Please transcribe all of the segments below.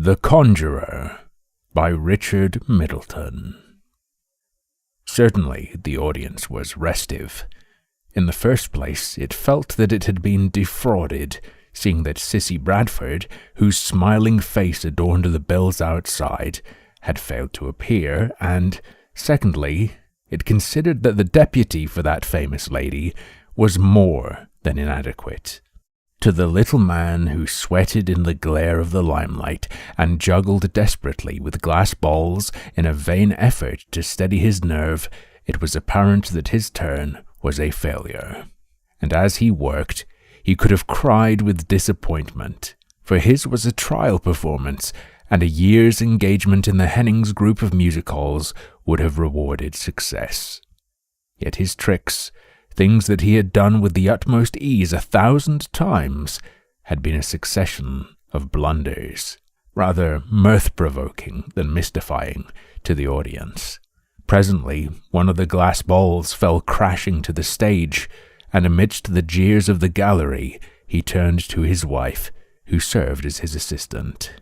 The Conjurer by Richard Middleton. Certainly the audience was restive. In the first place, it felt that it had been defrauded, seeing that Sissy Bradford, whose smiling face adorned the bills outside, had failed to appear, and, secondly, it considered that the deputy for that famous lady was more than inadequate. To the little man who sweated in the glare of the limelight and juggled desperately with glass balls in a vain effort to steady his nerve, it was apparent that his turn was a failure. And as he worked, he could have cried with disappointment, for his was a trial performance, and a year's engagement in the Hennings group of music halls would have rewarded success. Yet his tricks, things that he had done with the utmost ease 1,000 times, had been a succession of blunders, rather mirth-provoking than mystifying to the audience. Presently, one of the glass balls fell crashing to the stage, and amidst the jeers of the gallery, he turned to his wife, who served as his assistant.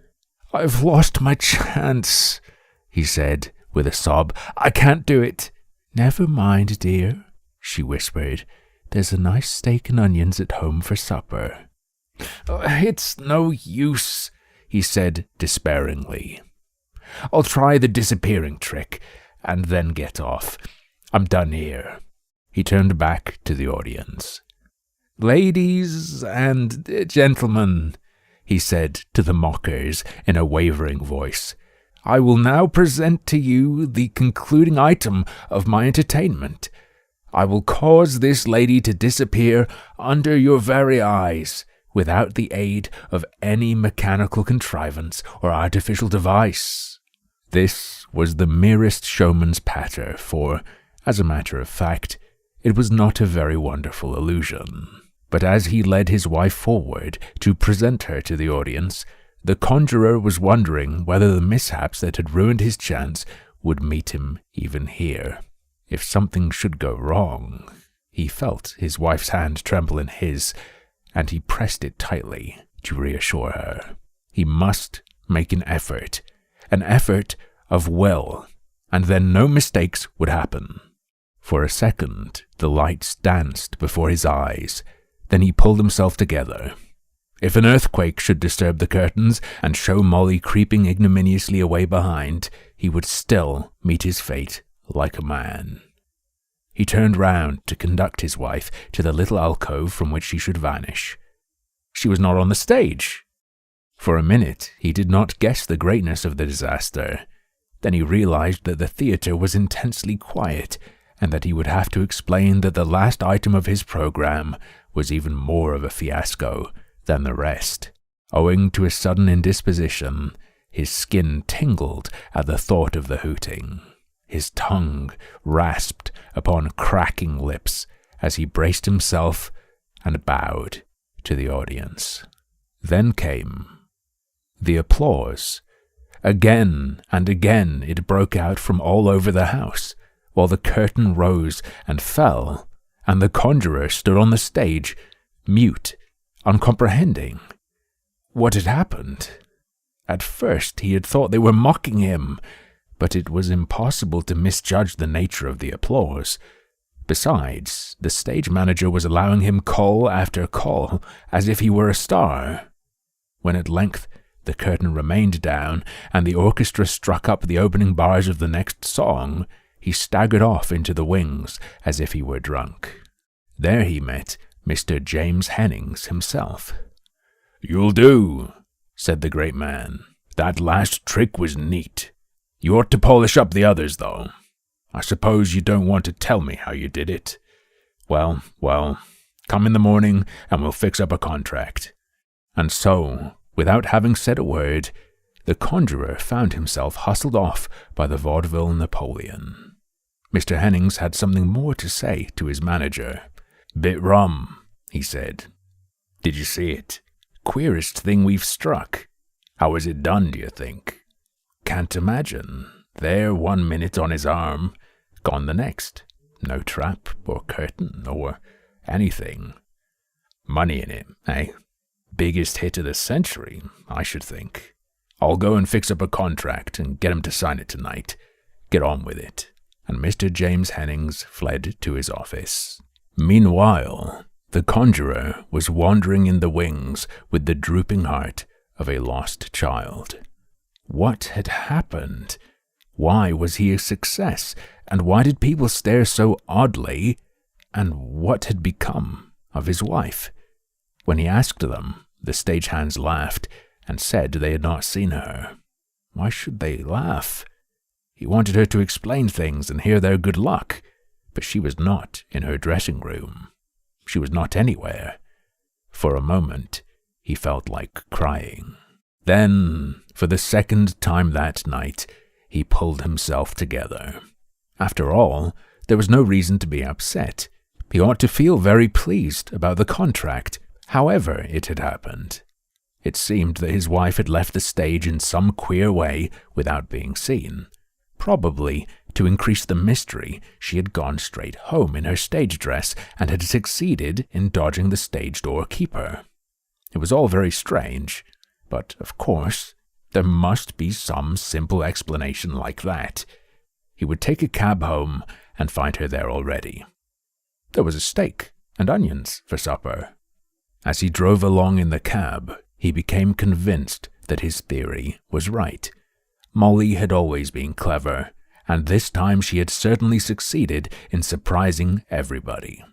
"I've lost my chance," he said, with a sob. "I can't do it." "Never mind, dear," she whispered. "There's a nice steak and onions at home for supper." "It's no use," he said despairingly. "I'll try the disappearing trick, and then get off. I'm done here." He turned back to the audience. "Ladies and gentlemen," he said to the mockers in a wavering voice, "I will now present to you the concluding item of my entertainment. I will cause this lady to disappear under your very eyes, without the aid of any mechanical contrivance or artificial device." This was the merest showman's patter, for, as a matter of fact, it was not a very wonderful illusion. But as he led his wife forward to present her to the audience, the conjurer was wondering whether the mishaps that had ruined his chance would meet him even here. If something should go wrong, he felt his wife's hand tremble in his, and he pressed it tightly to reassure her. He must make an effort of will, and then no mistakes would happen. For a second, the lights danced before his eyes. Then he pulled himself together. If an earthquake should disturb the curtains and show Molly creeping ignominiously away behind, he would still meet his fate like a man. He turned round to conduct his wife to the little alcove from which she should vanish. She was not on the stage. For a minute he did not guess the greatness of the disaster. Then he realized that the theatre was intensely quiet, and that he would have to explain that the last item of his program was even more of a fiasco than the rest. Owing to a sudden indisposition, his skin tingled at the thought of the hooting. His tongue rasped upon cracking lips as he braced himself and bowed to the audience. Then came the applause. Again and again it broke out from all over the house, while the curtain rose and fell, and the conjurer stood on the stage, mute, uncomprehending. What had happened? At first he had thought they were mocking him, but it was impossible to misjudge the nature of the applause. Besides, the stage manager was allowing him call after call, as if he were a star. When at length the curtain remained down, and the orchestra struck up the opening bars of the next song, he staggered off into the wings as if he were drunk. There he met Mr. James Hennings himself. "You'll do," said the great man. "That last trick was neat. You ought to polish up the others, though. I suppose you don't want to tell me how you did it. Well, come in the morning and we'll fix up a contract." And so, without having said a word, the conjurer found himself hustled off by the vaudeville Napoleon. Mr. Hennings had something more to say to his manager. "Bit rum," he said. "Did you see it? Queerest thing we've struck. How was it done, do you think? Can't imagine. There 1 minute on his arm, gone the next. No trap or curtain or anything. Money in it, eh? Biggest hit of the century, I should think. I'll go and fix up a contract and get him to sign it tonight. Get on with it." And Mr. James Hennings fled to his office. Meanwhile, the Conjurer was wandering in the wings with the drooping heart of a lost child. What had happened? Why was he a success? And why did people stare so oddly? And what had become of his wife? When he asked them, the stagehands laughed and said they had not seen her. Why should they laugh? He wanted her to explain things and hear their good luck, but she was not in her dressing room. She was not anywhere. For a moment, he felt like crying. Then, for the second time that night, he pulled himself together. After all, there was no reason to be upset. He ought to feel very pleased about the contract, however it had happened. It seemed that his wife had left the stage in some queer way without being seen. Probably, to increase the mystery, she had gone straight home in her stage dress and had succeeded in dodging the stage door keeper. It was all very strange, but, of course, there must be some simple explanation like that. He would take a cab home and find her there already. There was a steak and onions for supper. As he drove along in the cab, he became convinced that his theory was right. Molly had always been clever, and this time she had certainly succeeded in surprising everybody.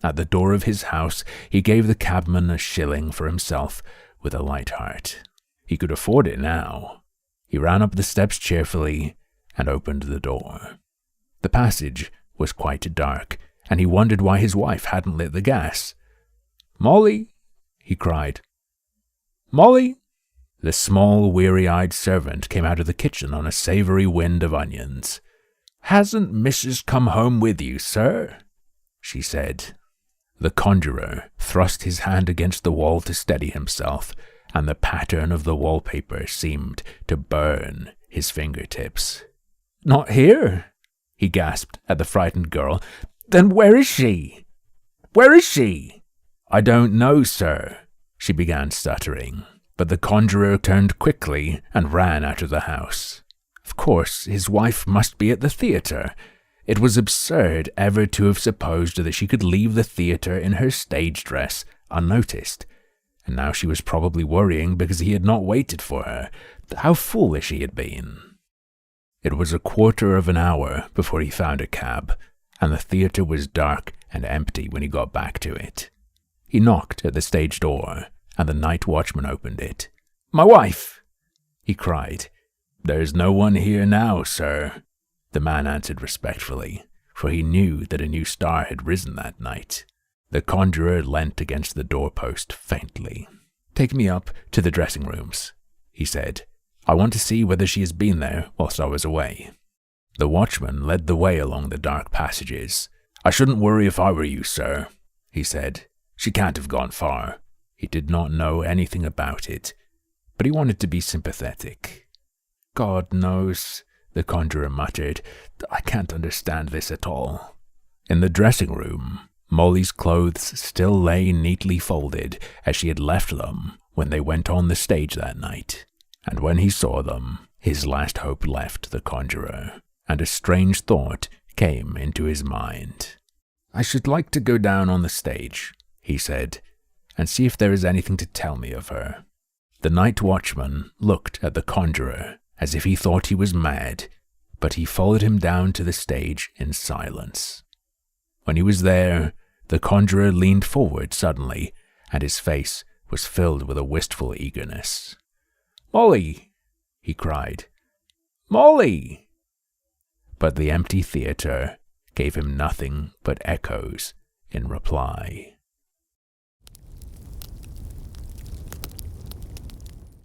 At the door of his house, he gave the cabman a shilling for himself with a light heart. He could afford it now. He ran up the steps cheerfully and opened the door. The passage was quite dark, and he wondered why his wife hadn't lit the gas. "Molly!" he cried. "Molly!" The small, weary-eyed servant came out of the kitchen on a savory wind of onions. "Hasn't Mrs. come home with you, sir?" she said. The Conjurer thrust his hand against the wall to steady himself, and the pattern of the wallpaper seemed to burn his fingertips. "Not here?" he gasped at the frightened girl. "Then where is she? Where is she?" "I don't know, sir," she began stuttering. But the Conjurer turned quickly and ran out of the house. Of course, his wife must be at the theatre. It was absurd ever to have supposed that she could leave the theatre in her stage dress unnoticed. And now she was probably worrying because he had not waited for her. How foolish he had been. It was a quarter of an hour before he found a cab, and the theatre was dark and empty when he got back to it. He knocked at the stage door, and the night watchman opened it. "My wife!" he cried. "There's no one here now, sir," the man answered respectfully, for he knew that a new star had risen that night. The Conjurer leant against the doorpost faintly. "Take me up to the dressing rooms," he said. "I want to see whether she has been there whilst I was away." The watchman led the way along the dark passages. "I shouldn't worry if I were you, sir," he said. "She can't have gone far." He did not know anything about it, but he wanted to be sympathetic. "God knows," the Conjurer muttered. "I can't understand this at all." In the dressing room, Molly's clothes still lay neatly folded as she had left them when they went on the stage that night, and when he saw them, his last hope left the Conjurer, and a strange thought came into his mind. "I should like to go down on the stage," he said, "and see if there is anything to tell me of her." The night watchman looked at the Conjurer as if he thought he was mad, but he followed him down to the stage in silence. When he was there, the Conjurer leaned forward suddenly, and his face was filled with a wistful eagerness. "Molly!" he cried. "Molly!" But the empty theatre gave him nothing but echoes in reply.